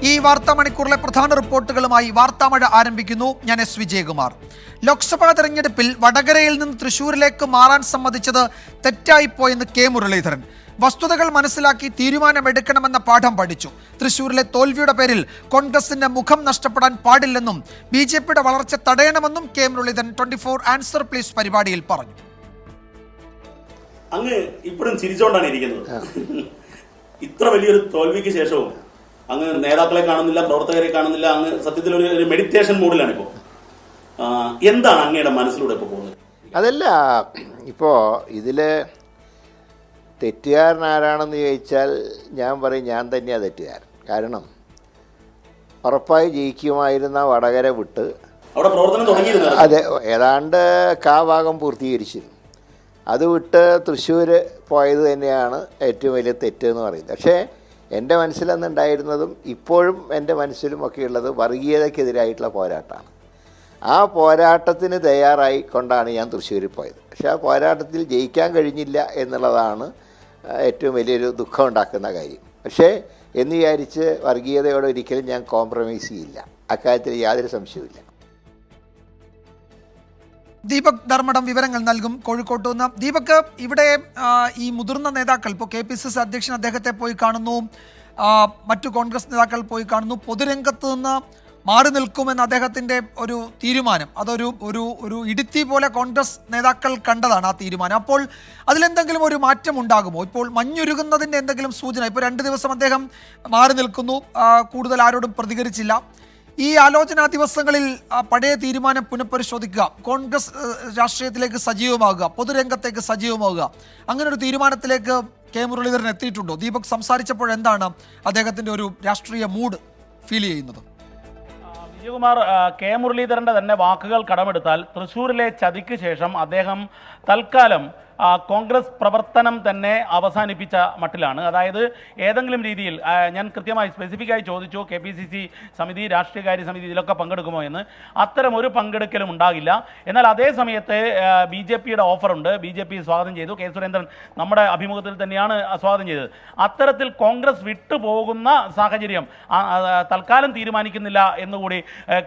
ഈ വാർത്താ മണിക്കൂറിലെ പ്രധാന റിപ്പോർട്ടുകളുമായി വാർത്താമഴ ആരംഭിക്കുന്നു. ഞാൻ എസ് വിജയകുമാർ. ലോക്സഭാ തെരഞ്ഞെടുപ്പിൽ വടകരയിൽ നിന്ന് തൃശൂരിലേക്ക് മാറാൻ സമ്മതിച്ചത് തെറ്റായിപ്പോയെന്ന് കെ മുരളീധരൻ. വസ്തുതകൾ മനസ്സിലാക്കി തീരുമാനമെടുക്കണമെന്ന പാഠം പഠിച്ചു. തൃശൂരിലെ തോൽവിയുടെ പേരിൽ കോൺഗ്രസിന്റെ മുഖം നഷ്ടപ്പെടാൻ പാടില്ലെന്നും BJPയുടെ വളർച്ച തടയണമെന്നും കെ മുരളീധരൻ 24 ആൻസർ പ്ലീസ് പരിപാടിയിൽ പറഞ്ഞു. അങ്ങ് ഇപ്പോഴും ചിരിച്ചോണ്ടാണ് ഇരിക്കുന്നത്. ഇത്ര വലിയൊരു തോൽവിക്ക് ശേഷവും അങ്ങ് നേതാക്കളെ കാണുന്നില്ല, പ്രവർത്തകരെ കാണുന്നില്ല. അങ്ങ് സത്യത്തിൽ ഒരു മെഡിറ്റേഷൻ മൂഡിലാണ് ഇപ്പോൾ. എന്താണ് അങ്ങയുടെ മനസ്സിലൂടെ ഇപ്പോൾ പോകുന്നത്? അതല്ല, ഇപ്പോൾ ഇതില് തെറ്റുകാരൻ ആരാണെന്ന് ചോദിച്ചാൽ ഞാൻ പറയും ഞാൻ തന്നെയാണ് തെറ്റുകാരൻ. കാരണം ഉറപ്പായി ജയിക്കുമായിരുന്ന വടകര വിട്ട് അവിടെ പ്രവർത്തനം തുടങ്ങിയിരുന്നു. അതെ, ഏതാണ്ട് ഭാഗം പൂർത്തീകരിച്ചിരുന്നു. അത് വിട്ട് തൃശ്ശൂർ പോയത് തന്നെയാണ് ഏറ്റവും വലിയ തെറ്റെന്ന് പറയുന്നത്. പക്ഷേ എൻ്റെ മനസ്സിലന്നുണ്ടായിരുന്നതും ഇപ്പോഴും എൻ്റെ മനസ്സിലും ഒക്കെ ഉള്ളത് വർഗീയതയ്ക്കെതിരായിട്ടുള്ള പോരാട്ടമാണ്. ആ പോരാട്ടത്തിന് തയ്യാറായി കൊണ്ടാണ് ഞാൻ തൃശ്ശൂരിൽ പോയത്. പക്ഷേ ആ പോരാട്ടത്തിൽ ജയിക്കാൻ കഴിഞ്ഞില്ല എന്നുള്ളതാണ് ഏറ്റവും വലിയൊരു ദുഃഖം ഉണ്ടാക്കുന്ന കാര്യം. പക്ഷേ എന്ന് വിചാരിച്ച് വർഗീയതയോട് ഒരിക്കലും ഞാൻ കോംപ്രമൈസ് ചെയ്യില്ല. അക്കാര്യത്തിൽ യാതൊരു സംശയവുമില്ല. ദീപക് ധർമ്മടം വിവരങ്ങൾ നൽകും കോഴിക്കോട്ട് നിന്ന്. ദീപക്, ഇവിടെ ഈ മുതിർന്ന നേതാക്കൾ, ഇപ്പോൾ KPCC അധ്യക്ഷൻ അദ്ദേഹത്തെ പോയി കാണുന്നു, മറ്റു കോൺഗ്രസ് നേതാക്കൾ പോയി കാണുന്നു. പൊതുരംഗത്ത് നിന്ന് മാറി നിൽക്കുമെന്ന് അദ്ദേഹത്തിൻ്റെ ഒരു തീരുമാനം, അതൊരു ഒരു ഒരു ഇടുത്തി പോലെ കോൺഗ്രസ് നേതാക്കൾ കണ്ടതാണ് ആ തീരുമാനം. അപ്പോൾ അതിലെന്തെങ്കിലും ഒരു മാറ്റം ഉണ്ടാകുമോ? ഇപ്പോൾ മഞ്ഞുരുകുന്നതിൻ്റെ എന്തെങ്കിലും സൂചന? ഇപ്പോൾ 2 ദിവസം അദ്ദേഹം മാറി നിൽക്കുന്നു, കൂടുതൽ ആരോടും പ്രതികരിച്ചില്ല. ഈ ആലോചനാ ദിവസങ്ങളിൽ പഴയ തീരുമാനം പുനഃപരിശോധിക്കുക, കോൺഗ്രസ് രാഷ്ട്രീയത്തിലേക്ക് സജീവമാകുക, പൊതുരംഗത്തേക്ക് സജീവമാകുക, അങ്ങനെ ഒരു തീരുമാനത്തിലേക്ക് കെ മുരളീധരൻ എത്തിയിട്ടുണ്ടോ? ദീപക് സംസാരിച്ചപ്പോൾ എന്താണ് അദ്ദേഹത്തിൻ്റെ ഒരു രാഷ്ട്രീയ മൂഡ് ഫീൽ ചെയ്യുന്നത്? വിജയകുമാർ, കെ മുരളീധരൻ്റെ തന്നെ വാക്കുകൾ കടമെടുത്താൽ തൃശ്ശൂരിലെ ചതിക്ക് ശേഷം അദ്ദേഹം തൽക്കാലം കോൺഗ്രസ് പ്രവർത്തനം തന്നെ അവസാനിപ്പിച്ച മട്ടിലാണ്. അതായത് ഏതെങ്കിലും രീതിയിൽ ഞാൻ കൃത്യമായി സ്പെസിഫിക്കായി ചോദിച്ചു, KPCC സമിതി, രാഷ്ട്രീയകാര്യ സമിതി ഇതിലൊക്കെ പങ്കെടുക്കുമോ എന്ന്. അത്തരം ഒരു പങ്കെടുക്കലും ഉണ്ടാകില്ല. എന്നാൽ അതേ സമയത്ത് BJPയുടെ ഓഫറുണ്ട്, BJP സ്വാഗതം ചെയ്തു. കെ സുരേന്ദ്രൻ നമ്മുടെ അഭിമുഖത്തിൽ തന്നെയാണ് സ്വാഗതം ചെയ്തത്. അത്തരത്തിൽ കോൺഗ്രസ് വിട്ടുപോകുന്ന സാഹചര്യം തൽക്കാലം തീരുമാനിക്കുന്നില്ല എന്നുകൂടി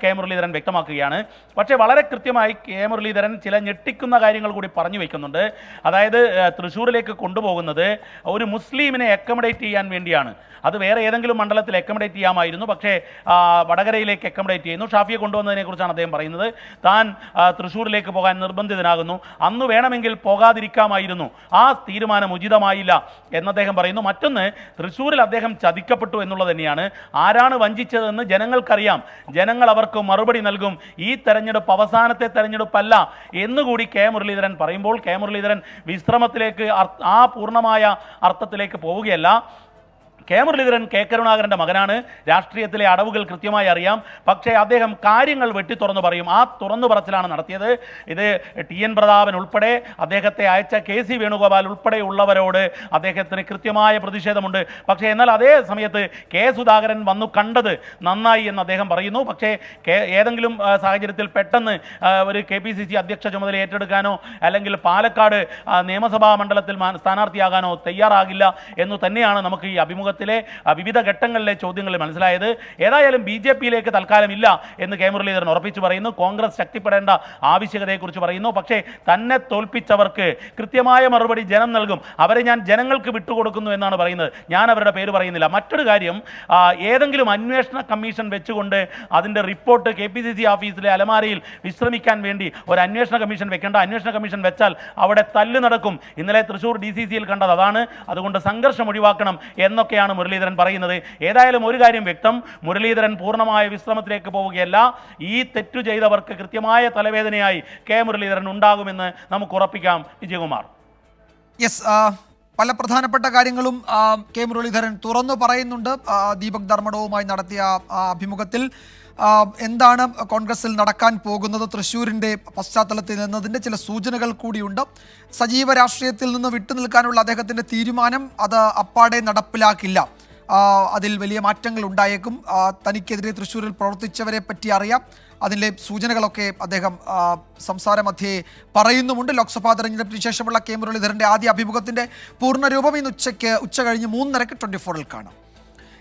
കെ മുരളീധരൻ വ്യക്തമാക്കുകയാണ്. പക്ഷേ വളരെ കൃത്യമായി കെ മുരളീധരൻ ചില ഞെട്ടിക്കുന്ന കാര്യങ്ങൾ കൂടി പറഞ്ഞു വയ്ക്കുന്നുണ്ട്. അതായത് തൃശ്ശൂരിലേക്ക് കൊണ്ടുപോകുന്നത് ഒരു മുസ്ലിമിനെ അക്കമഡേറ്റ് ചെയ്യാൻ വേണ്ടിയാണ്. അത് വേറെ ഏതെങ്കിലും മണ്ഡലത്തിൽ അക്കമഡേറ്റ് ചെയ്യാമായിരുന്നു, പക്ഷേ വടകരയിലേക്ക് അക്കമഡേറ്റ് ചെയ്യുന്നു. ഷാഫിയെ കൊണ്ടുവന്നതിനെ കുറിച്ചാണ് അദ്ദേഹം പറയുന്നത്. താൻ തൃശ്ശൂരിലേക്ക് പോകാൻ നിർബന്ധിതനാകുന്നു, അന്ന് വേണമെങ്കിൽ പോകാതിരിക്കാമായിരുന്നു, ആ തീരുമാനം ഉചിതമായില്ല എന്ന് അദ്ദേഹം പറയുന്നു. മറ്റൊന്ന്, തൃശ്ശൂരിൽ അദ്ദേഹം ചതിക്കപ്പെട്ടു എന്നുള്ളത് തന്നെയാണ്. ആരാണ് വഞ്ചിച്ചതെന്ന് ജനങ്ങൾക്കറിയാം, ജനങ്ങൾ അവർക്ക് മറുപടി നൽകും. ഈ തെരഞ്ഞെടുപ്പ് അവസാനത്തെ തെരഞ്ഞെടുപ്പല്ല എന്നുകൂടി കെ മുരളീധരൻ പറയുമ്പോൾ കെ മുരളീധരൻ വിശ്രമത്തിലേക്ക്, ആ പൂർണ്ണമായ അർത്ഥത്തിലേക്ക് പോവുകയല്ല. കെ മുരളീധരൻ കെ കരുണാകരൻ്റെ മകനാണ്, രാഷ്ട്രീയത്തിലെ അടവുകൾ കൃത്യമായി അറിയാം. പക്ഷേ അദ്ദേഹം കാര്യങ്ങൾ വെട്ടിത്തുറന്നു പറയും. ആ തുറന്നു പറച്ചിലാണ് നടത്തിയത്. ഇത് TN പ്രതാപൻ ഉൾപ്പെടെ, അദ്ദേഹത്തെ അയച്ച KC വേണുഗോപാൽ ഉൾപ്പെടെയുള്ളവരോട് അദ്ദേഹത്തിന് കൃത്യമായ പ്രതിഷേധമുണ്ട്. പക്ഷേ എന്നാൽ അതേ സമയത്ത് കെ സുധാകരൻ വന്നു കണ്ടത് നന്നായി എന്ന് അദ്ദേഹം പറയുന്നു. പക്ഷേ ഏതെങ്കിലും സാഹചര്യത്തിൽ പെട്ടെന്ന് ഒരു KPCC അധ്യക്ഷ ചുമതല ഏറ്റെടുക്കാനോ അല്ലെങ്കിൽ പാലക്കാട് നിയമസഭാ മണ്ഡലത്തിൽ സ്ഥാനാർത്ഥിയാകാനോ തയ്യാറാകില്ല എന്ന് തന്നെയാണ് നമുക്ക് ഈ അഭിമുഖത്തിൽ വിവിധ ഘട്ടങ്ങളിലെ ചോദ്യങ്ങളിൽ മനസ്സിലായത്. ഏതായാലും BJPയിലേക്ക് തൽക്കാലം ഇല്ല എന്ന് കെ മുരളീധരൻ ഉറപ്പിച്ചു പറയുന്നു. കോൺഗ്രസ് ശക്തിപ്പെടേണ്ട ആവശ്യകതയെക്കുറിച്ച് പറയുന്നു. പക്ഷേ തന്നെ തോൽപ്പിച്ചവർക്ക് കൃത്യമായ മറുപടി ജനം നൽകും, അവരെ ഞാൻ ജനങ്ങൾക്ക് വിട്ടുകൊടുക്കുന്നു എന്നാണ് പറയുന്നത്. ഞാൻ അവരുടെ പേര് പറയുന്നില്ല. മറ്റൊരു കാര്യം, ഏതെങ്കിലും അന്വേഷണ കമ്മീഷൻ വെച്ചുകൊണ്ട് അതിൻ്റെ റിപ്പോർട്ട് KPCC ഓഫീസിലെ അലമാരയിൽ വിശ്രമിക്കാൻ വേണ്ടി ഒരു അന്വേഷണ കമ്മീഷൻ വെക്കേണ്ട. അന്വേഷണ കമ്മീഷൻ വെച്ചാൽ അവിടെ തല്ല് നടക്കും. ഇന്നലെ തൃശ്ശൂർ DCCയിൽ കണ്ടത് അതാണ്. അതുകൊണ്ട് സംഘർഷം ഒഴിവാക്കണം എന്നൊക്കെയാണ് മുരളീധരൻ പറയുന്നത്. ഏതായാലും ഒരു കാര്യം വ്യക്തം, മുരളീധരൻ പൂർണ്ണമായ വിശ്രമത്തിലേക്ക് പോവുകയല്ല. ഈ തെറ്റു ചെയ്തവർക്ക് കൃത്യമായ തലവേദനയായി കെ മുരളീധരൻ ഉണ്ടാകുമെന്ന് നമുക്ക് ഉറപ്പിക്കാം. വിജയകുമാർ, യെസ്, പല പ്രധാനപ്പെട്ട കാര്യങ്ങളും കെ മുരളീധരൻ തുറന്നു പറയുന്നുണ്ട്. ദീപക് ധർമ്മടവുമായി നടത്തിയ അഭിമുഖത്തിൽ എന്താണ് കോൺഗ്രസിൽ നടക്കാൻ പോകുന്നത് തൃശ്ശൂരിൻ്റെ പശ്ചാത്തലത്തിൽ എന്നതിൻ്റെ ചില സൂചനകൾ കൂടിയുണ്ട്. സജീവ രാഷ്ട്രീയത്തിൽ നിന്ന് വിട്ടുനിൽക്കാനുള്ള അദ്ദേഹത്തിൻ്റെ തീരുമാനം അത് അപ്പാടെ നടപ്പിലാക്കില്ല. അതിൽ വലിയ മാറ്റങ്ങൾ ഉണ്ടായേക്കും. തനിക്കെതിരെ തൃശ്ശൂരിൽ പ്രവർത്തിച്ചവരെ പറ്റി അറിയാം. അതിലെ സൂചനകളൊക്കെ അദ്ദേഹം സംസാരമധ്യേ പറയുന്നുമുണ്ട്. ലോക്സഭാ തെരഞ്ഞെടുപ്പിന് ശേഷമുള്ള കെ മുരളീധരൻ്റെ ആദ്യ അഭിമുഖത്തിൻ്റെ പൂർണ്ണരൂപം ഇന്ന് ഉച്ച കഴിഞ്ഞ് 3:30 24-ൽ കാണാം.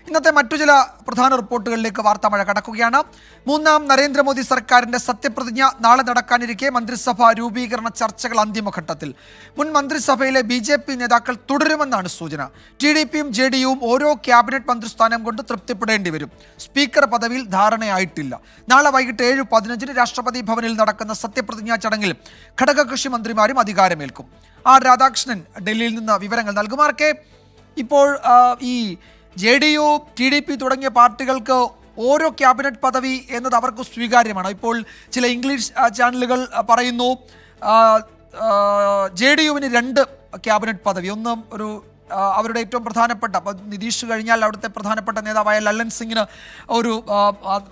ഇന്നത്തെ മറ്റു ചില പ്രധാന റിപ്പോർട്ടുകളിലേക്ക് വാർത്താമഴ കടക്കുകയാണ്. മൂന്നാം നരേന്ദ്രമോദി സർക്കാരിന്റെ സത്യപ്രതിജ്ഞ നാളെ നടക്കാനിരിക്കെ മന്ത്രിസഭാ രൂപീകരണ ചർച്ചകൾ അന്തിമഘട്ടത്തിൽ. മുൻ മന്ത്രിസഭയിലെ BJP നേതാക്കൾ തുടരുമെന്നാണ് സൂചന. TDPയും JDUവും ഓരോ ക്യാബിനറ്റ് മന്ത്രിസ്ഥാനം കൊണ്ട് തൃപ്തിപ്പെടേണ്ടി വരും. സ്പീക്കർ പദവിയിൽ ധാരണയായിട്ടില്ല. നാളെ വൈകിട്ട് 7:15 രാഷ്ട്രപതി ഭവനിൽ നടക്കുന്ന സത്യപ്രതിജ്ഞാ ചടങ്ങിൽ ഘടകകക്ഷി മന്ത്രിമാരും അധികാരമേൽക്കും. R രാധാകൃഷ്ണൻ ഡൽഹിയിൽ നിന്ന് വിവരങ്ങൾ നൽകും. ഇപ്പോൾ ഈ JDU, TDP തുടങ്ങിയ പാർട്ടികൾക്ക് ഓരോ ക്യാബിനറ്റ് പദവി എന്നത് അവർക്ക് സ്വീകാര്യമാണ്. ഇപ്പോൾ ചില ഇംഗ്ലീഷ് ചാനലുകൾ പറയുന്നു JDUവിന് 2 ക്യാബിനറ്റ് പദവി. ഒന്ന് അവരുടെ ഏറ്റവും പ്രധാനപ്പെട്ട, നിതീഷ് കഴിഞ്ഞാൽ അവിടുത്തെ പ്രധാനപ്പെട്ട നേതാവായ ലല്ലൻ സിംഗിന്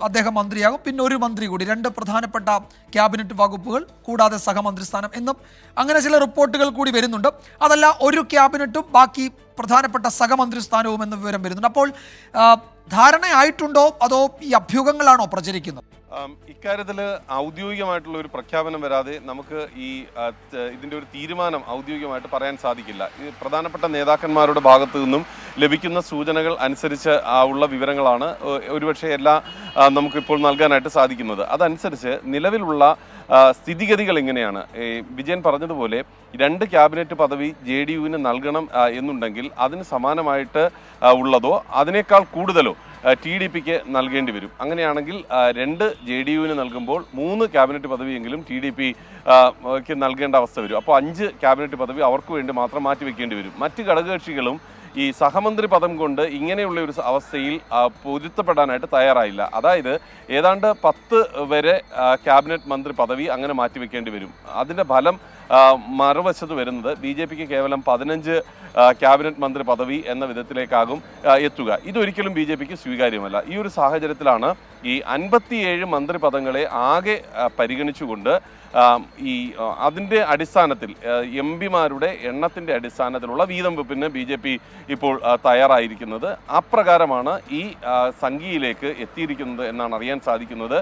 അദ്ദേഹം മന്ത്രിയാകും. പിന്നെ ഒരു മന്ത്രി കൂടി, 2 പ്രധാനപ്പെട്ട ക്യാബിനറ്റ് വകുപ്പുകൾ കൂടാതെ സഹമന്ത്രിസ്ഥാനം എന്നും അങ്ങനെ ചില റിപ്പോർട്ടുകൾ കൂടി വരുന്നുണ്ട്. അതല്ല, ഒരു ക്യാബിനറ്റും ബാക്കി പ്രധാനപ്പെട്ട സഹമന്ത്രി സ്ഥാനവും എന്ന വിവരം വരുന്നുണ്ട്. അപ്പോൾ ധാരണയായിട്ടുണ്ടോ അതോ ഈ അഭ്യൂഹങ്ങളാണോ പ്രചരിക്കുന്നത്? ഇക്കാര്യത്തിൽ ഔദ്യോഗികമായിട്ടുള്ള ഒരു പ്രഖ്യാപനം വരാതെ നമുക്ക് ഇതിൻ്റെ ഒരു തീരുമാനം ഔദ്യോഗികമായിട്ട് പറയാൻ സാധിക്കില്ല. ഈ പ്രധാനപ്പെട്ട നേതാക്കന്മാരുടെ ഭാഗത്തു നിന്നും ലഭിക്കുന്ന സൂചനകൾ അനുസരിച്ച് ഉള്ള വിവരങ്ങളാണ് ഒരുപക്ഷെ നമുക്കിപ്പോൾ നൽകാനായിട്ട് സാധിക്കുന്നത്. അതനുസരിച്ച് നിലവിലുള്ള സ്ഥിതിഗതികൾ ഇങ്ങനെയാണ്. വിജയൻ പറഞ്ഞതുപോലെ 2 ക്യാബിനറ്റ് പദവി JDUവിന് നൽകണം എന്നുണ്ടെങ്കിൽ അതിന് സമാനമായിട്ട് ഉള്ളതോ അതിനേക്കാൾ കൂടുതലോ TDPക്ക് നൽകേണ്ടി വരും. അങ്ങനെയാണെങ്കിൽ 2 JDUവിന് നൽകുമ്പോൾ 3 ക്യാബിനറ്റ് പദവിയെങ്കിലും TDPക്ക് നൽകേണ്ട അവസ്ഥ വരും. അപ്പോൾ 5 ക്യാബിനറ്റ് പദവി അവർക്ക് വേണ്ടി മാത്രം മാറ്റിവെക്കേണ്ടി വരും. മറ്റ് ഘടകകക്ഷികളും ഈ സഹമന്ത്രി പദം കൊണ്ട് ഇങ്ങനെയുള്ള ഒരു അവസ്ഥയിൽ പൊരുത്തപ്പെടാനായിട്ട് തയ്യാറായില്ല. അതായത് ഏതാണ്ട് 10 വരെ ക്യാബിനറ്റ് മന്ത്രി പദവി അങ്ങനെ മാറ്റിവെക്കേണ്ടി വരും. അതിൻ്റെ ഫലം മറുവശത്ത് വരുന്നത് BJPക്ക് കേവലം 15 ക്യാബിനറ്റ് മന്ത്രി പദവി എന്ന വിധത്തിലേക്കാകും എത്തുക. ഇതൊരിക്കലും BJPക്ക് സ്വീകാര്യമല്ല. ഈ ഒരു സാഹചര്യത്തിലാണ് ഈ 57 മന്ത്രി പദങ്ങളെ ആകെ പരിഗണിച്ചുകൊണ്ട് അതിൻ്റെ അടിസ്ഥാനത്തിൽ MP-മാരുടെ എണ്ണത്തിൻ്റെ അടിസ്ഥാനത്തിലുള്ള വീതം വെപ്പിന് BJP ഇപ്പോൾ തയ്യാറായിരിക്കുന്നത്. അപ്രകാരമാണ് ഈ സംഖ്യയിലേക്ക് എത്തിയിരിക്കുന്നത് എന്നാണ് അറിയാൻ സാധിക്കുന്നത്.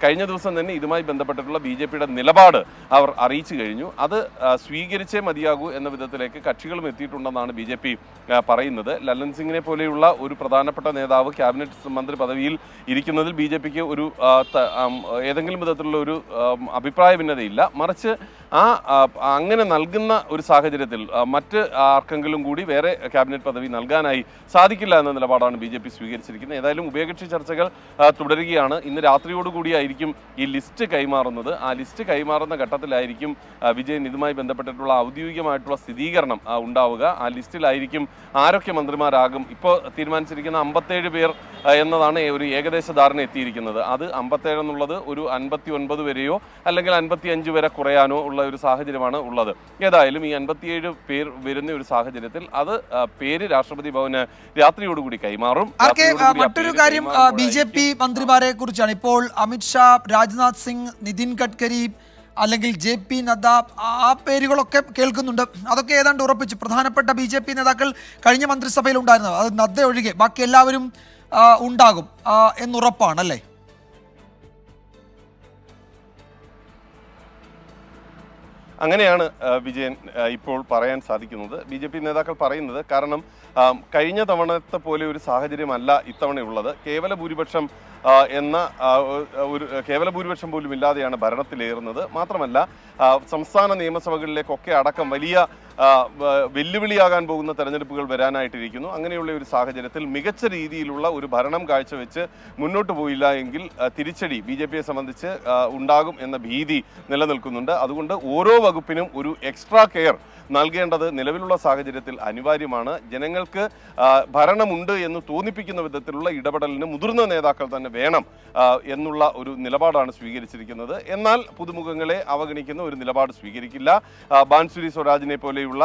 കഴിഞ്ഞ ദിവസം തന്നെ ഇതുമായി ബന്ധപ്പെട്ടിട്ടുള്ള BJPയുടെ നിലപാട് അവർ അറിയിച്ചു കഴിഞ്ഞു. അത് സ്വീകരിച്ചേ മതിയാകൂ എന്ന വിധത്തിലേക്ക് കക്ഷികളും എത്തിയിട്ടുണ്ടെന്നാണ് BJP പറയുന്നത്. ലല്ലൻ സിംഗിനെ പോലെയുള്ള ഒരു പ്രധാനപ്പെട്ട നേതാവ് ക്യാബിനറ്റ് മന്ത്രി പദവിയിൽ ഇരിക്കുന്നതിൽ BJPക്ക് ഒരു ഏതെങ്കിലും വിധത്തിലുള്ള ഒരു അഭിപ്രായ ഭിന്നതയില്ല. മറിച്ച് അങ്ങനെ നൽകുന്ന ഒരു സാഹചര്യത്തിൽ മറ്റ് ആർക്കെങ്കിലും കൂടി വേറെ ക്യാബിനറ്റ് പദവി നൽകാനായി സാധിക്കില്ല എന്ന നിലപാടാണ് BJP സ്വീകരിച്ചിരിക്കുന്നത്. ഏതായാലും ഉഭയകക്ഷി ചർച്ചകൾ തുടരുകയാണ്. ഇന്ന് രാത്രിയോടുകൂടിയായിരിക്കും ഈ ലിസ്റ്റ് കൈമാറുന്നത്. ആ ലിസ്റ്റ് കൈമാറുന്ന ഘട്ടത്തിലായിരിക്കും വിജയൻ ഇതുമായി ബന്ധപ്പെട്ടിട്ടുള്ള ഔദ്യോഗികമായിട്ടുള്ള സ്ഥിരീകരണം ഉണ്ടാവുക. ആ ലിസ്റ്റിലായിരിക്കും ആരൊക്കെ മന്ത്രിമാരാകും. ഇപ്പോൾ തീരുമാനിച്ചിരിക്കുന്ന 57 പേർ എന്നതാണ് ഒരു ഏകദേശ ധാരണ എത്തിയിരിക്കുന്നത്. അത് 57 എന്നുള്ളത് ഒരു 59 വരെയോ അല്ലെങ്കിൽ 55 വരെ കുറയാനോ ഉള്ള ഒരു സാഹചര്യമാണ് ഉള്ളത്. ഏതായാലും ഈ 57 പേർ വരുന്ന ഒരു സാഹചര്യത്തിൽ അത് പേര് രാഷ്ട്രപതി ഭവന് രാത്രിയോടുകൂടി കൈമാറും. മറ്റൊരു കാര്യം BJP മന്ത്രിമാരെ കുറിച്ചാണ്. ഇപ്പോൾ അമിത്ഷാ, രാജ്നാഥ് സിംഗ്, നിതിൻ ഗഡ്കരി അല്ലെങ്കിൽ JP നദ്ദ, ആ പേരുകളൊക്കെ കേൾക്കുന്നുണ്ട്. അതൊക്കെ ഏതാണ്ട് ഉറപ്പിച്ചു. പ്രധാനപ്പെട്ട BJP നേതാക്കൾ കഴിഞ്ഞ മന്ത്രിസഭയിൽ ഉണ്ടായിരുന്നത്, അത് നദ്ദ ഒഴികെ ബാക്കി എല്ലാവരും ഉണ്ടാകും എന്നുറപ്പാണല്ലേ? അങ്ങനെയാണ് വിജയൻ ഇപ്പോൾ പറയാൻ സാധിക്കുന്നത്. BJP നേതാക്കൾ പറയുന്നത്. കാരണം കഴിഞ്ഞ തവണത്തെ പോലെ ഒരു സാഹചര്യമല്ല ഇത്തവണയുള്ളത്. കേവല ഭൂരിപക്ഷം പോലും ഇല്ലാതെയാണ് ഭരണത്തിലേറുന്നത്. മാത്രമല്ല സംസ്ഥാന നിയമസഭകളിലേക്കൊക്കെ അടക്കം വലിയ വെല്ലുവിളിയാകാൻ പോകുന്ന തെരഞ്ഞെടുപ്പുകൾ വരാനായിട്ടിരിക്കുന്നു. അങ്ങനെയുള്ള ഒരു സാഹചര്യത്തിൽ മികച്ച രീതിയിലുള്ള ഒരു ഭരണം കാഴ്ചവെച്ച് മുന്നോട്ട് പോയില്ല എങ്കിൽ തിരിച്ചടി BJPയെ സംബന്ധിച്ച് ഉണ്ടാകും എന്ന ഭീതി നിലനിൽക്കുന്നുണ്ട്. അതുകൊണ്ട് ഓരോ വകുപ്പിനും ഒരു എക്സ്ട്രാ കെയർ നൽകേണ്ടത് നിലവിലുള്ള സാഹചര്യത്തിൽ അനിവാര്യമാണ്. ജനങ്ങൾക്ക് ഭരണമുണ്ട് എന്ന് തോന്നിപ്പിക്കുന്ന വിധത്തിലുള്ള ഇടപെടലിന് മുതിർന്ന നേതാക്കൾ തന്നെ വേണം എന്നുള്ള ഒരു നിലപാടാണ് സ്വീകരിച്ചിരിക്കുന്നത്. എന്നാൽ പുതുമുഖങ്ങളെ അവഗണിക്കുന്ന ഒരു നിലപാട് സ്വീകരിക്കില്ല. ബാൻസുരി സ്വരാജിനെ പോലെയുള്ള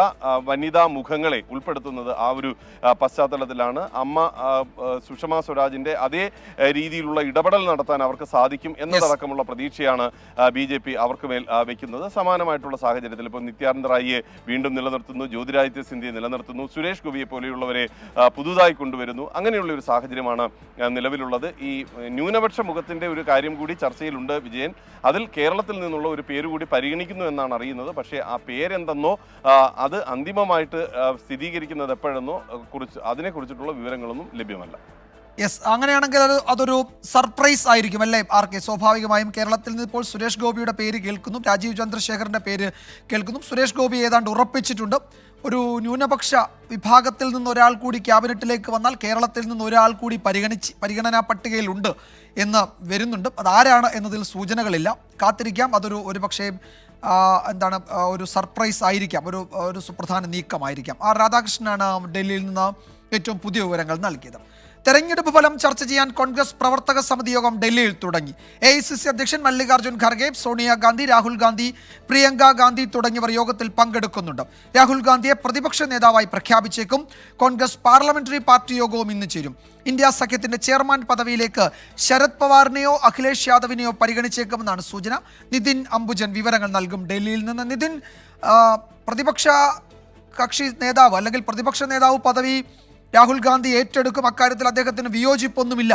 വനിതാ മുഖങ്ങളെ ഉൾപ്പെടുത്തുന്നത് ആ ഒരു പശ്ചാത്തലത്തിലാണ്. അമ്മ സുഷമ സ്വരാജിന്റെ അതേ രീതിയിലുള്ള ഇടപെടൽ നടത്താൻ അവർക്ക് സാധിക്കും എന്നതടക്കമുള്ള പ്രതീക്ഷയാണ് BJP അവർക്ക് മേൽ വയ്ക്കുന്നത്. സമാനമായിട്ടുള്ള സാഹചര്യത്തിൽ ഇപ്പോൾ നിത്യാനന്ദ റായിയെ വീണ്ടും നിലനിർത്തുന്നു, ജ്യോതിരാദിത്യ സിന്ധ്യയെ നിലനിർത്തുന്നു, സുരേഷ് ഗോപിയെ പോലെയുള്ളവരെ പുതുതായി കൊണ്ടുവരുന്നു. അങ്ങനെയുള്ള ഒരു സാഹചര്യമാണ് നിലവിലുള്ളത്. ഈ ന്യൂനപക്ഷ മുഖത്തിന്റെ ഒരു കാര്യം കൂടി ചർച്ചയിലുണ്ട് വിജയൻ. അതിൽ കേരളത്തിൽ നിന്നുള്ള ഒരു പേര് കൂടി പരിഗണിക്കുന്നു എന്നാണ് അറിയുന്നത്. പക്ഷേ ആ പേരെന്തെന്നോ അത് അന്തിമമായിട്ട് സ്ഥിരീകരിക്കുന്നത് എപ്പോഴെന്നോ അതിനെക്കുറിച്ചിട്ടുള്ള വിവരങ്ങളൊന്നും ലഭ്യമല്ല. യെസ്, അങ്ങനെയാണെങ്കിൽ അതൊരു സർപ്രൈസ് ആയിരിക്കും അല്ലേ ആർ.കെ? സ്വാഭാവികമായും കേരളത്തിൽ നിന്ന് ഇപ്പോൾ സുരേഷ് ഗോപിയുടെ പേര് കേൾക്കുന്നു, രാജീവ് ചന്ദ്രശേഖറിന്റെ പേര് കേൾക്കുന്നു. സുരേഷ് ഗോപി ഏതാണ്ട് ഉറപ്പിച്ചിട്ടുണ്ട് ഒരു ന്യൂനപക്ഷ വിഭാഗത്തിൽ നിന്ന് ഒരാൾ കൂടി ക്യാബിനറ്റിലേക്ക് വന്നാൽ കേരളത്തിൽ നിന്ന് ഒരാൾ കൂടി പരിഗണനാ പട്ടികയിലുണ്ട് എന്ന് വരുന്നുണ്ട്. അതാരാണ് എന്നതിൽ സൂചനകളില്ല. കാത്തിരിക്കാം. അതൊരു ഒരുപക്ഷേ ഒരു സർപ്രൈസ് ആയിരിക്കാം, ഒരു സുപ്രധാന നീക്കമായിരിക്കാം. ആർ രാധാകൃഷ്ണനാണ് ഡൽഹിയിൽ നിന്ന് ഏറ്റവും പുതിയ വിവരങ്ങൾ നൽകിയത്. തെരഞ്ഞെടുപ്പ് ഫലം ചർച്ച ചെയ്യാൻ കോൺഗ്രസ് പ്രവർത്തക സമിതി യോഗം ഡൽഹിയിൽ തുടങ്ങി. AICC അധ്യക്ഷൻ മല്ലികാർജ്ജുൻ ഖർഗെ, സോണിയാഗാന്ധി, രാഹുൽ ഗാന്ധി, പ്രിയങ്ക ഗാന്ധി തുടങ്ങിയവർ യോഗത്തിൽ പങ്കെടുക്കുന്നുണ്ട്. രാഹുൽ ഗാന്ധിയെ പ്രതിപക്ഷ നേതാവായി പ്രഖ്യാപിച്ചേക്കും. കോൺഗ്രസ് പാർലമെന്ററി പാർട്ടി യോഗവും ഇന്ന് ചേരും. ഇന്ത്യ സഖ്യത്തിന്റെ ചെയർമാൻ പദവിയിലേക്ക് ശരത് പവാറിനെയോ അഖിലേഷ് യാദവിനെയോ പരിഗണിച്ചേക്കുമെന്നാണ് സൂചന. നിതിൻ അംബുജൻ വിവരങ്ങൾ നൽകും ഡൽഹിയിൽ നിന്ന്. നിതിൻ, പ്രതിപക്ഷ കക്ഷി നേതാവ് അല്ലെങ്കിൽ പ്രതിപക്ഷ നേതാവ് പദവി രാഹുൽ ഗാന്ധി ഏറ്റെടുക്കും. അക്കാര്യത്തിൽ അദ്ദേഹത്തിന് വിയോജിപ്പൊന്നുമില്ല.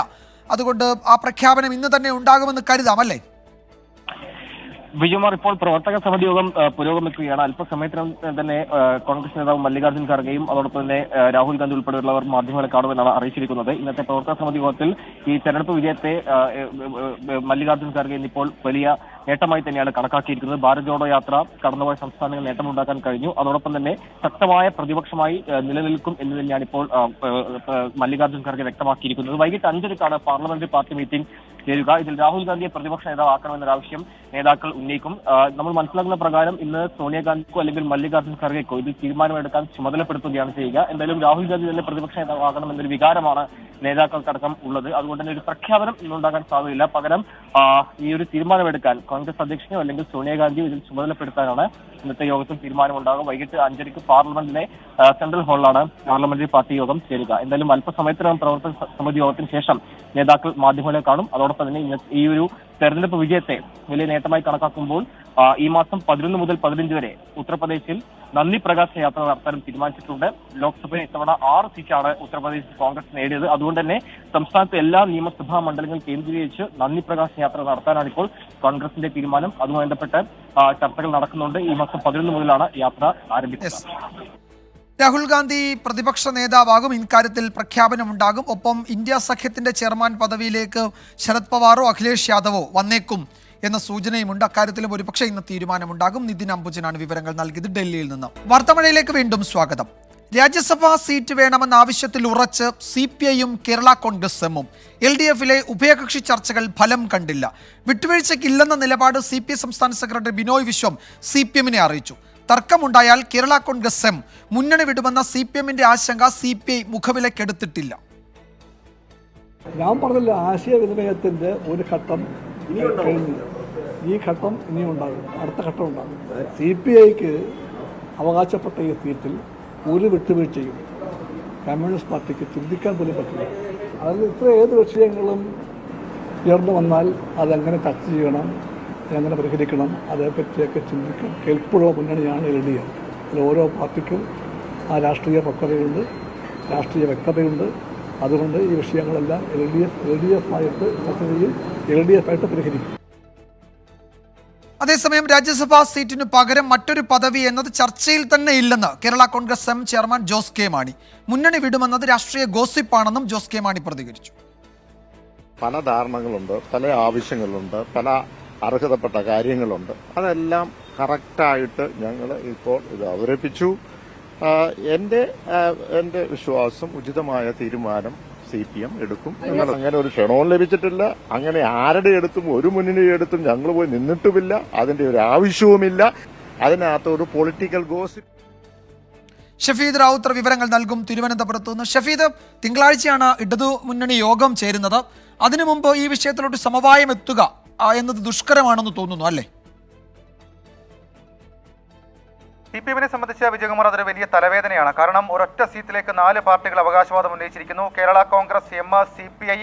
അതുകൊണ്ട് ആ പ്രഖ്യാപനം ഇന്ന് തന്നെ ഉണ്ടാകുമെന്ന് കരുതാം അല്ലേ? വിജയകുമാർ, ഇപ്പോൾ പ്രവർത്തക സമിതി യോഗം പുരോഗമിക്കുകയാണ്. അല്പസമയത്തിനും തന്നെ കോൺഗ്രസ് നേതാവ് മല്ലികാർജ്ജുൻ ഖർഗെയും അതോടൊപ്പം തന്നെ രാഹുൽ ഗാന്ധി ഉൾപ്പെടെയുള്ളവർ മാധ്യമങ്ങളെ കാണുമെന്നാണ് അറിയിച്ചിരിക്കുന്നത്. ഇന്നത്തെ പ്രവർത്തക സമിതി യോഗത്തിൽ ഈ തെരഞ്ഞെടുപ്പ് വിജയത്തെ മല്ലികാർജ്ജുൻ ഖർഗെ ഇന്നിപ്പോൾ വലിയ നേട്ടമായി തന്നെയാണ് കണക്കാക്കിയിരിക്കുന്നത്. ഭാരത് ജോഡോ യാത്ര കടന്നുപോയ സംസ്ഥാനങ്ങൾ നേട്ടമുണ്ടാക്കാൻ കഴിഞ്ഞു. അതോടൊപ്പം തന്നെ ശക്തമായ പ്രതിപക്ഷമായി നിലനിൽക്കും എന്ന് തന്നെയാണ് ഇപ്പോൾ മല്ലികാർജ്ജുൻ ഖർഗെ വ്യക്തമാക്കിയിരിക്കുന്നത്. വൈകിട്ട് 5:00 പാർലമെന്ററി പാർട്ടി മീറ്റിംഗ് ചേരുക. ഇതിൽ രാഹുൽ ഗാന്ധിയെ പ്രതിപക്ഷ നേതാവാക്കണമെന്നൊരാവശ്യം നേതാക്കൾ ഉന്നയിക്കും. നമ്മൾ മനസ്സിലാക്കുന്ന പ്രകാരം ഇന്ന് സോണിയാഗാന്ധിക്കോ അല്ലെങ്കിൽ മല്ലികാർജ്ജുൻ ഖർഗെക്കോ ഇതിൽ തീരുമാനമെടുക്കാൻ ചുമതലപ്പെടുത്തുകയാണ് ചെയ്യുക. എന്തായാലും രാഹുൽ ഗാന്ധി തന്നെ പ്രതിപക്ഷ നേതാവാകണം എന്നൊരു വികാരമാണ് നേതാക്കൾക്കടക്കം ഉള്ളത്. അതുകൊണ്ട് തന്നെ ഒരു പ്രഖ്യാപനം ഇന്നുണ്ടാകാൻ സാധ്യതയില്ല. പകരം ഈ ഒരു തീരുമാനമെടുക്കാൻ കോൺഗ്രസ് അധ്യക്ഷനെയോ അല്ലെങ്കിൽ സോണിയാഗാന്ധിയോ ഇതിൽ ചുമതലപ്പെടുത്താനാണ് ഇന്നത്തെ യോഗത്തിൽ തീരുമാനമുണ്ടാകും. വൈകിട്ട് 5:00 പാർലമെന്റിലെ സെൻട്രൽ ഹാളിലാണ് പാർലമെന്ററി പാർട്ടി യോഗം ചേരുക. എന്തായാലും അല്പസമയത്തിനകം പ്രവർത്തക സമിതി യോഗത്തിന് ശേഷം നേതാക്കൾ മാധ്യമങ്ങളെ കാണും. അതോടൊപ്പം തന്നെ ഈ ഒരു തെരഞ്ഞെടുപ്പ് വിജയത്തെ വലിയ നേട്ടമായി കണക്കാക്കുമ്പോൾ ഈ മാസം 11 മുതൽ 15 വരെ ഉത്തർപ്രദേശിൽ നന്ദി പ്രകാശ യാത്ര നടത്താനും തീരുമാനിച്ചിട്ടുണ്ട്. ലോക്സഭയിൽ ഇത്തവണ 6 സീറ്റാണ് ഉത്തർപ്രദേശിൽ കോൺഗ്രസ് നേടിയത്. അതുകൊണ്ട് തന്നെ സംസ്ഥാനത്തെ എല്ലാ നിയമസഭാ മണ്ഡലങ്ങളും കേന്ദ്രീകരിച്ച് നന്ദി പ്രകാശ യാത്ര നടത്താനാണ് ഇപ്പോൾ കോൺഗ്രസിന്റെ തീരുമാനം. അതുമായി ബന്ധപ്പെട്ട് ചർച്ചകൾ നടക്കുന്നുണ്ട്. ഈ മാസം 11 മുതലാണ് യാത്ര ആരംഭിക്കുന്നത്. രാഹുൽ ഗാന്ധി പ്രതിപക്ഷ നേതാവാകും. ഇക്കാര്യത്തിൽ പ്രഖ്യാപനമുണ്ടാകും. ഒപ്പം ഇന്ത്യ സഖ്യത്തിന്റെ ചെയർമാൻ പദവിയിലേക്ക് ശരത് പവാറോ അഖിലേഷ് യാദവോ വന്നേക്കും എന്ന സൂചനയുമുണ്ട്. അക്കാര്യത്തിലും ഒരുപക്ഷെ ഇന്ന് തീരുമാനമുണ്ടാകും. നിതിൻ അംബുജനാണ് വിവരങ്ങൾ നൽകിയത് ഡൽഹിയിൽ നിന്ന്. വാർത്താമഴയിലേക്ക് വീണ്ടും സ്വാഗതം. രാജ്യസഭാ സീറ്റ് വേണമെന്ന ആവശ്യത്തിൽ ഉറച്ച് CPIയും കേരള കോൺഗ്രസ് എമ്മും. LDFിലെ ഉഭയകക്ഷി ചർച്ചകൾ ഫലം കണ്ടില്ല. വിട്ടുവീഴ്ചയ്ക്കില്ലെന്ന നിലപാട് CPI സംസ്ഥാന സെക്രട്ടറി ബിനോയ് വിശ്വം CPMനെ അറിയിച്ചു. തർക്കമുണ്ടായാൽ കേരള കോൺഗ്രസ് എം മുന്നണി വിടുമെന്ന CPMന്റെ ആശങ്ക CPI മുഖവിലക്കെടുത്തിട്ടില്ല. ഞാൻ പറഞ്ഞില്ല, ആശയവിനിമയത്തിന്റെ ഒരു ഘട്ടം കഴിഞ്ഞു. ഈ ഘട്ടം ഇനിയും ഉണ്ടാകും, അടുത്ത ഘട്ടം ഉണ്ടാകും. CPIക്ക് അവകാശപ്പെട്ട ഈ സീറ്റിൽ ഒരു വിട്ടുവീഴ്ചയും കമ്മ്യൂണിസ്റ്റ് പാർട്ടിക്ക് ചിന്തിക്കാൻ പോലും പറ്റില്ല. അതിൽ ഇത്ര ഏത് വിഷയങ്ങളും ഉയർന്നു വന്നാൽ അതെങ്ങനെ ചർച്ച ചെയ്യണം, എങ്ങനെ പരിഹരിക്കണം, അതേപ്പറ്റിയൊക്കെ ചിന്തിക്കാൻ കെൽപ്പുള്ള മുന്നണിയാണ് LDF. അതിൽ ഓരോ പാർട്ടിക്കും ആ രാഷ്ട്രീയ പക്വതയുണ്ട്, രാഷ്ട്രീയ വ്യക്തതയുണ്ട്. അതുകൊണ്ട് ഈ വിഷയങ്ങളെല്ലാം LDF ആയിട്ട് ചർച്ച ചെയ്യും, LDF ആയിട്ട് പരിഹരിക്കും. അതേസമയം രാജ്യസഭാ സീറ്റിനു പകരം മറ്റൊരു പദവി എന്നത് ചർച്ചയിൽ തന്നെ ഇല്ലെന്ന് Kerala Congress M chairman Jose K Mani. മുന്നണി വിടുമെന്നത് രാഷ്ട്രീയ ഗോസിപ്പാണെന്നും ജോസ് കെ മാണി പ്രതികരിച്ചു. പല ധാരണകളുണ്ട്, പല ആവശ്യങ്ങളുണ്ട്, പല അർഹതപ്പെട്ട കാര്യങ്ങളുണ്ട്. അതെല്ലാം കറക്റ്റായിട്ട് ഞങ്ങൾ ഇപ്പോൾ ഇത് അവതരിപ്പിച്ചു. എന്റെ വിശ്വാസം ഉചിതമായ തീരുമാനം CPM എടുക്കും. അങ്ങനെ ഒരു ക്ഷണവും ലഭിച്ചിട്ടില്ല. അങ്ങനെ ആരുടെ അടുത്തും ഒരു മുന്നണിയുടെ അടുത്തും ഞങ്ങൾ പോയി നിന്നിട്ടുമില്ല. അതിന്റെ ഒരു ആവശ്യവുമില്ല. അതിനകത്ത് ഒരു പൊളിറ്റിക്കൽ ഗോസിപ്പ്. ഷഫീദ് റാവുത്തർ വിവരങ്ങൾ നൽകും തിരുവനന്തപുരത്തു നിന്ന്. ഷഫീദ്, തിങ്കളാഴ്ചയാണ് ഇടതു മുന്നണി യോഗം ചേരുന്നത്. അതിനു മുമ്പ് ഈ വിഷയത്തിലോട്ട് സമവായം എത്തുക എന്നത് ദുഷ്കരമാണെന്ന് തോന്നുന്നു അല്ലേ? CPMനെ സംബന്ധിച്ച് വിജയകുമാർ അതൊരു വലിയ തലവേദനയാണ്. കാരണം ഒരൊറ്റ സീറ്റിലേക്ക് 4 പാർട്ടികൾ അവകാശവാദം ഉന്നയിച്ചിരിക്കുന്നു. കേരള കോൺഗ്രസ് എം, CPI,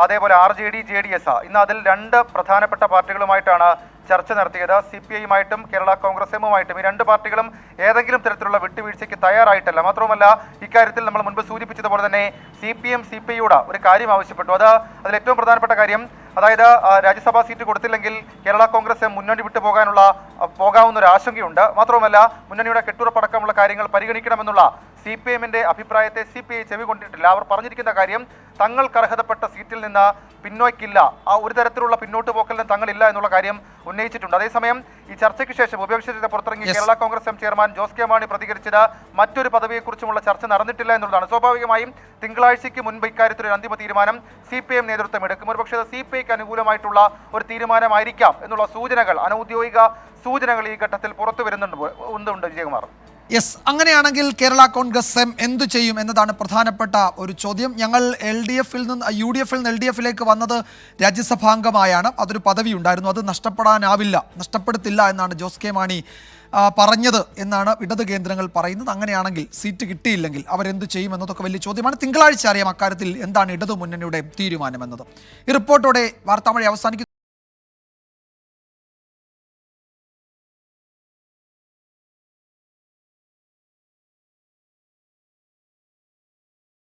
അതേപോലെ RJD, JDS. ഇന്ന് അതിൽ 2 പ്രധാനപ്പെട്ട പാർട്ടികളുമായിട്ടാണ് ചർച്ച നടത്തിയത്. CPIയുമായിട്ടും കേരള കോൺഗ്രസ് എമ്മുമായിട്ടും. ഈ 2 പാർട്ടികളും ഏതെങ്കിലും തരത്തിലുള്ള വിട്ടുവീഴ്ചയ്ക്ക് തയ്യാറായിട്ടല്ല. മാത്രവുമല്ല, ഇക്കാര്യത്തിൽ നമ്മൾ മുൻപ് സൂചിപ്പിച്ചതുപോലെ തന്നെ CPM CPIയോട് ഒരു കാര്യം ആവശ്യപ്പെട്ടു. അതിൽ ഏറ്റവും പ്രധാനപ്പെട്ട കാര്യം, അതായത് രാജ്യസഭാ സീറ്റ് കൊടുത്തില്ലെങ്കിൽ കേരള കോൺഗ്രസ് എം മുന്നണി വിട്ടു പോകാവുന്ന ഒരു ആശങ്കയുണ്ട്. മാത്രവുമല്ല, മുന്നണിയുടെ കെട്ടുറപ്പടക്കമുള്ള കാര്യങ്ങൾ പരിഗണിക്കണമെന്നുള്ള CPM-ന്റെ അഭിപ്രായത്തെ CPI ചെവി കൊണ്ടിട്ടില്ല. അവർ പറഞ്ഞിരിക്കുന്ന കാര്യം തങ്ങൾക്ക് അർഹതപ്പെട്ട സീറ്റിൽ നിന്ന് പിന്നോക്കില്ല, ആ ഒരു തരത്തിലുള്ള പിന്നോട്ട് പോക്കലിന് തങ്ങളില്ല എന്നുള്ള കാര്യം ഉന്നയിച്ചിട്ടുണ്ട്. അതേസമയം ഈ ചർച്ചയ്ക്ക് ശേഷം ഉപേക്ഷിച്ച് പുറത്തിറങ്ങിയ Kerala Congress M chairman Jose K Mani പ്രതികരിച്ചത് മറ്റൊരു പദവിയെക്കുറിച്ചുമുള്ള ചർച്ച നടന്നിട്ടില്ല എന്നുള്ളതാണ്. സ്വാഭാവികമായും തിങ്കളാഴ്ചയ്ക്ക് മുൻപ് ഇക്കാര്യത്തിൽ ഒരു അന്തിമ തീരുമാനം CPM നേതൃത്വം എടുക്കും. ഒരുപക്ഷെ അത് CPIക്ക് അനുകൂലമായിട്ടുള്ള ഒരു തീരുമാനമായിരിക്കാം എന്നുള്ള സൂചനകൾ, അനൌദ്യോഗിക സൂചനകൾ ഈ ഘട്ടത്തിൽ പുറത്തു വരുന്നുണ്ട് വിജയകുമാർ. യെസ്, അങ്ങനെയാണെങ്കിൽ കേരള കോൺഗ്രസ് എം എന്തു ചെയ്യും എന്നതാണ് പ്രധാനപ്പെട്ട ഒരു ചോദ്യം. ഞങ്ങൾ UDF-ൽ നിന്ന് LDF-ലേക്ക് വന്നത് രാജ്യസഭാംഗമായാണ്. അതൊരു പദവി ഉണ്ടായിരുന്നു, അത് നഷ്ടപ്പെടുത്തില്ല എന്നാണ് ജോസ് കെ മാണി പറഞ്ഞത് എന്നാണ് ഇടത് കേന്ദ്രങ്ങൾ പറയുന്നത്. അങ്ങനെയാണെങ്കിൽ സീറ്റ് കിട്ടിയില്ലെങ്കിൽ അവരെന്ത് ചെയ്യും എന്നതൊക്കെ വലിയ ചോദ്യമാണ്. തിങ്കളാഴ്ച അറിയാം അക്കാര്യത്തിൽ എന്താണ് ഇടതു മുന്നണിയുടെ തീരുമാനമെന്നത്. ഈ റിപ്പോർട്ടോടെ വാർത്താമഴ അവസാനിക്കുന്നു.